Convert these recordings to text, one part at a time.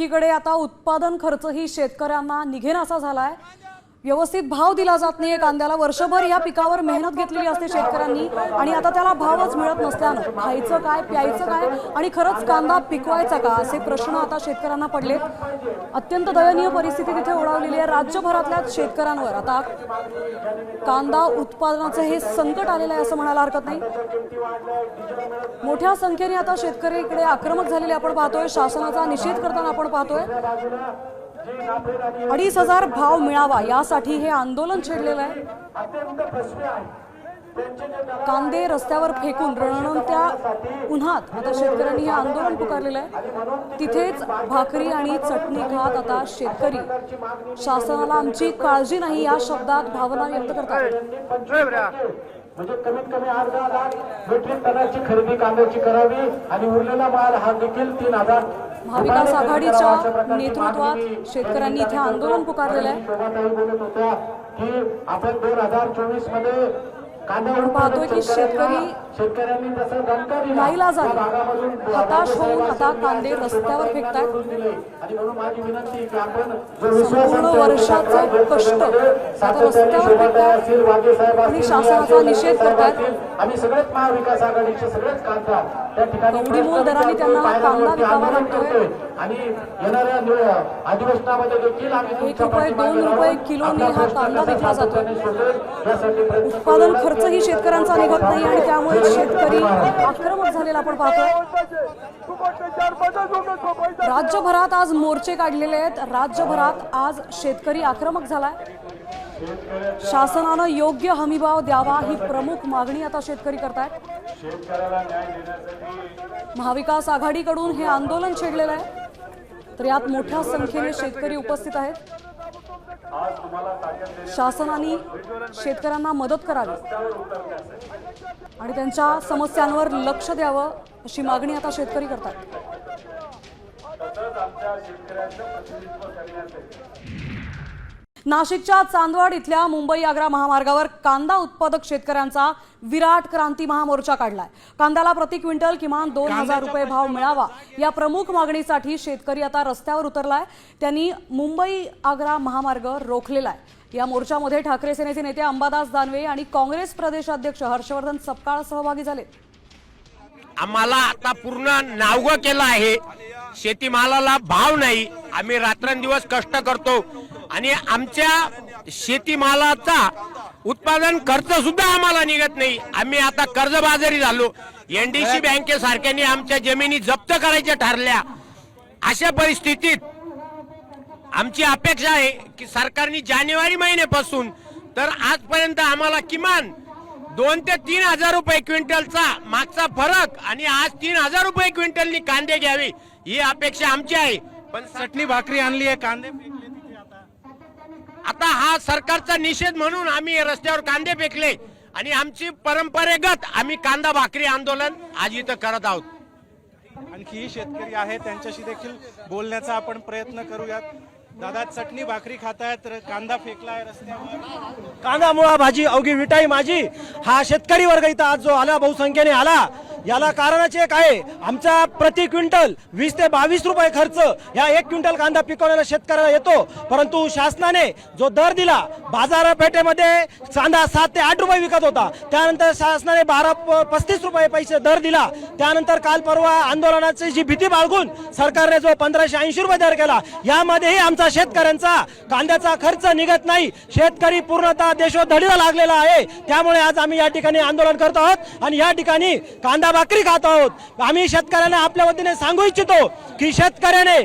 एकीकडे आता उत्पादन खर्चही शेतकऱ्यांना निघेनासा झालाय। व्यवस्थित भाव दिला जात नाहीये कांद्याला। वर्षभर या पिकावर मेहनत घेतलेली असते शेतकऱ्यांनी आणि आता त्याला भावच मिळत नसल्यानं खायचं काय, प्यायचं काय आणि खरंच कांदा पिकवायचा का असे प्रश्न आता शेतकऱ्यांना पडलेत। अत्यंत दयनीय परिस्थिती तिथे ओढावलेली आहे। राज्यभरातल्या शेतकऱ्यांवर आता कांदा उत्पादनाचे हे संकट आलेलं आहे असं म्हणायला हरकत नाही। मोठ्या संख्येने आता शेतकरी इकडे आक्रमक झालेले आपण पाहतोय। शासनाचा निषेध करताना आपण पाहतोय। 2,500 भाव मिळावा यासाठी हे आंदोलन छेडलेलं आहे। कांदे रस्त्यावर फेकून रणरणत्या उन्हात आता शेतकऱ्यांनी हे आंदोलन पुकारलेलं आहे। तिथेच भाकरी आणि चटणी खात आता शेतकरी शासनाला आमची काळजी नाही या शब्दात भावना व्यक्त करतात। म्हणजे कमीत कमी 8-10 लाख मेट्रिक टनाची खरेदी कांद्याची करावी आणि उरलेला माल हा देखील 3,000 महाविकास आघाडीच्या नेतृत्वात शेतकऱ्यांनी इथे आंदोलन पुकारलेलं आहे। बोलत होत्या की आपण 2024 मध्ये आपण पाहतोय की शेतकऱ्यांनी जसं दणका नाईलाजाने हताश होऊन आता कांदे रस्त्यावर फेकतायत आणि म्हणून माझी विनंती की आपण संपूर्ण वर्षाचे कष्ट आता रस्त्यावर फेकतायत आणि शासनाचा निषेध करतायत। आम्ही सगळेच महाविकास आघाडीचे सगळेच खासदार त्या ठिकाणी कवडीमोल दराने त्यांना कांदा विकावा लागतोय आणि येणाऱ्या अधिवेशनामध्ये देखील आम्ही 1 रुपये 2 रुपये किलोनी हा कांदा विकला जातोय। उत्पादन खर्चही शेतकऱ्यांचा निघत नाही आणि त्यामुळे शेतकरी आक्रमक झालेला आपण पाहतोय। राज्यभरात आज मोर्चे काढलेले आहेत। राज्यभरात आज शेतकरी आक्रमक झालाय। शासनानं योग्य हमीभाव द्यावा ही प्रमुख मागणी आता शेतकरी करतायत। महाविकास आघाडीकडून हे आंदोलन छेडलेलं आहे तर यात मोठ्या संख्येने शेतकरी उपस्थित आहेत। शासनाने शेतकऱ्यांना मदत करावी आणि त्यांच्या समस्यांवर लक्ष द्यावं अशी मागणी आता शेतकरी करतात। नाशिकच्या चांदवड इथल्या मुंबई आग्रा महामार्गावर कांदा उत्पादक शेतकऱ्यांचा विराट क्रांती महामोर्चा काढलाय। कांद्याला प्रति क्विंटल किमान 2,000 रुपये भाव मिळावा या प्रमुख मागणीसाठी शेतकरी आता रस्त्यावर उतरलाय। त्यांनी मुंबई आग्रा महामार्ग रोखलेला आहे। या मोर्चामध्ये ठाकरे सेनेचे नेते अंबादास दानवे आणि काँग्रेस प्रदेशाध्यक्ष हर्षवर्धन सपकाळ सहभागी झाले। आम्हाला आता पूर्ण नावग केलं आहे। शेतीमालाला भाव नाही। आम्ही रात्रंदिवस कष्ट करतो आणि आमच्या शेतीमालाचा उत्पादन खर्च सुद्धा आम्हाला निघत नाही। आम्ही आता कर्जबाजारी झालो। एनडीसी बँकेसारख्याने आमच्या जमिनी जप्त करायच्या ठरल्या। अशा परिस्थितीत आमची अपेक्षा आहे की सरकारने जानेवारी महिन्यापासून तर आजपर्यंत आम्हाला किमान 2 ते 3,000 रुपये क्विंटलचा मागचा फरक आणि आज 3,000 रुपये क्विंटलनी कांदे घ्यावे ही अपेक्षा आमची आहे। पण चटणी भाकरी आणली आहे, कांदे आता हा सरकारचा निषेध म्हणून आम्ही रस्त्यावर कांदे फेकले आणि आमची परंपरेगत आम्ही कांदा भाकरी आंदोलन आज इथं करत आहोत। आणखी शेतकरी आहे त्यांच्याशी देखील बोलण्याचा आपण प्रयत्न करूयात। दादा, चटणी भाकरी खातायत, कांदा फेकलाय रस्त्यावर। कांदा मुळा भाजी अवघी विटाई माझी हा शेतकरी वर्ग इथं आज जो आला बहुसंख्येने आला याला कारणाचे एक आहे। आमचा प्रति क्विंटल 20 ते 22 रुपये खर्च या 1 क्विंटल कांदा पिकवण्याला शेतकऱ्याला येतो, परंतु शासनाने जो दर दिला बाजारपेठेमध्ये कांदा 7 ते 8 रुपये विकत होता, त्यानंतर शासनाने 12-35 रुपये पैसे दर दिला। त्यानंतर काल परवा आंदोलनाची जी भीती बाळगून सरकारने जो 1580 रुपये दर केला, यामध्येही आमचा शेतकऱ्यांचा कांद्याचा खर्च निघत नाही। शेतकरी पूर्णतः देशोधडीला लागलेला आहे। त्यामुळे आज आम्ही या ठिकाणी आंदोलन करत आहोत आणि या ठिकाणी कांदा भाकरी खात आहोत। आम्ही शेतकऱ्यांना आपल्या वतीने सांगू इच्छितो की शेतकऱ्याने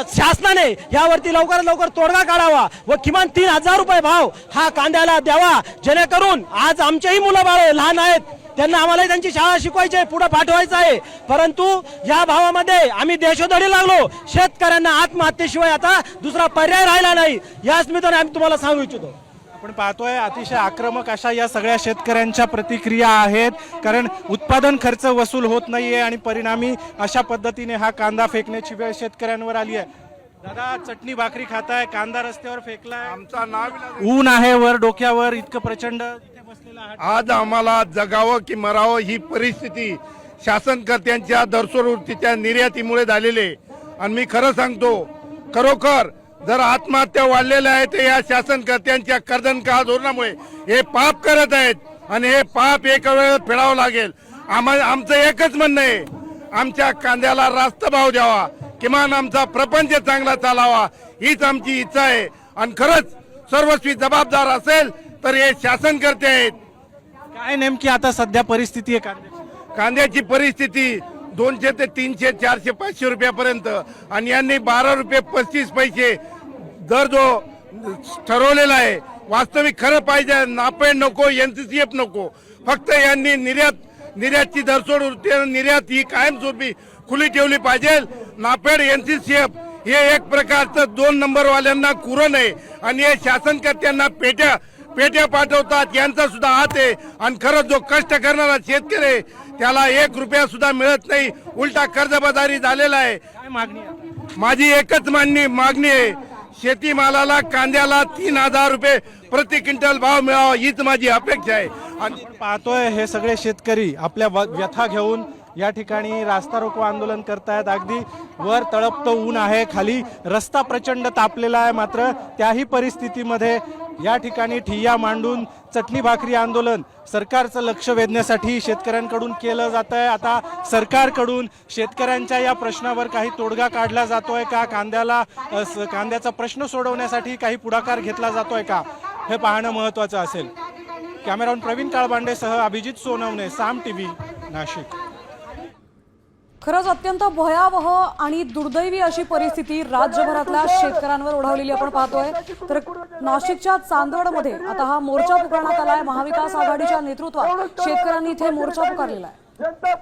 शासनाने यावरती लवकरात लवकर तोडगा काढावा व किमान 3,000 रुपये भाव हा कांद्याला द्यावा, जेणेकरून आज आमचेही मुलं बाळ लहान आहेत, त्यांना आम्हाला त्यांची शाळा शिकवायची आहे, पुढे पाठवायचं आहे, परंतु या भावामध्ये आम्ही देशोधडी लागलो। शेतकऱ्यांना आत्महत्येशिवाय आता दुसरा पर्याय राहिला नाही। याच मित्रांनो आम्ही तुम्हाला सांगू इच्छितो। आपण पाहतोय अतिशय आक्रमक अशा या सगळ्या शेतकऱ्यांच्या प्रतिक्रिया आहेत, कारण उत्पादन खर्च वसूल होत नाहीये आणि परिणामी अशा पद्धतीने हा कांदा फेकण्याची वेळ शेतकऱ्यांवर आली आहे। दादा, चटणी भाकरी खाताय, कांदा रस्त्यावर फेकलाय, आमचा नाव ऊन आहे वर डोक्यावर इतकं प्रचंड आज आम्हाला जगावं की मरावं ही परिस्थिती शासनकर्त्यांच्या दरसोडवृत्तीच्या निर्यातीमुळे झालेले। आणि मी खरं सांगतो, खरोखर जर आत्महत्या वाढलेल्या आहेत या शासनकर्त्यांच्या कर्दनका धोरणामुळे हे पाप करत आहेत आणि हे पाप एका वेळेला फेडावं लागेल. आमचं एकच म्हणणं आहे, आमच्या कांद्याला रास्त भाव द्यावा, किमान आमचा प्रपंच चांगला चालावा हीच आमची इच्छा आहे. आणि खरंच सर्वस्वी जबाबदार असेल तर हे शासनकर्ते आहेत. काय नेमकी आता सध्या परिस्थिती आहे कांद्याची? कांद्याची परिस्थिती 200 ते 300, 400, 500 रुपयापर्यंत आणि यांनी 12 रुपये 35 पैसे दर जो ठरवलेला आहे. वास्तविक खरं पाहिजे, नापेड नको, NCCF नको, फक्त यांनी निर्यातची दरसोड वृत्ती, निर्यात ही कायमस्वरूपी खुली ठेवली पाहिजे. नापेड NCCF हे एक प्रकारचं 2 नंबरवाल्यांना कुरण आहे आणि हे शासनकर्त्यांना पेट्या पाठवतात, यांचा सुद्धा हात आहे. आणि खरंच जो कष्ट करणारा शेतकरी आहे त्याला 1 रुपया सुद्धा मिळत नाही, उलटा कर्जबाजारी झालेला आहे. काय मागणी आहे? माझी एकच मागणी आहे, शेतीमालाला कांद्याला 3000 रुपये प्रति क्विंटल भाव मिळावा हीच माझी अपेक्षा आहे. आणि आपण पाहतोय हे सगळे शेतकरी आपल्या व्यथा घेऊन या ठिकाणी रास्ता रोको आंदोलन करतायत. अगदी वर तळपतं ऊन आहे, खाली रस्ता प्रचंड तापलेला आहे. मात्र त्याही परिस्थितीमध्ये या ठिकाणी ठिय्या मांडून चटणी भाकरी आंदोलन सरकारचं लक्ष वेधण्यासाठी शेतकऱ्यांकडून केलं जात आहे. आता सरकारकडून शेतकऱ्यांच्या या प्रश्नावर काही तोडगा काढला जातोय का? कांद्याचा प्रश्न सोडवण्यासाठी काही पुढाकार घेतला जातोय का? हे पाहणं महत्त्वाचं असेल. कॅमेरामन प्रवीण काळबांडेसह अभिजित सोनवणे, साम TV, नाशिक. खरंच अत्यंत भयावह आणि दुर्दैवी अशी परिस्थिती राज्यभरातल्या शेतकऱ्यांवर ओढवलेली आपण पाहतोय. तर नाशिकच्या चांदवडमध्ये आता हा मोर्चा पुकारण्यात आलाय. महाविकास आघाडीच्या नेतृत्वात शेतकऱ्यांनी इथे मोर्चा पुकारलेला आहे.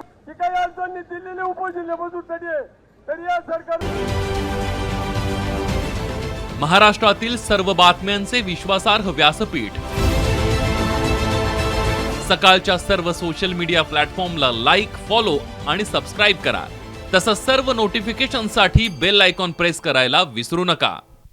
महाराष्ट्रातील सर्व बातम्यांचे विश्वासार्ह व्यासपीठ, सकाळच्या सर्व सोशल मीडिया प्लॅटफॉर्मला लाईक, फॉलो आणि सबस्क्राईब करा. तसंच सर्व नोटिफिकेशनसाठी बेल आयकॉन प्रेस करायला विसरू नका.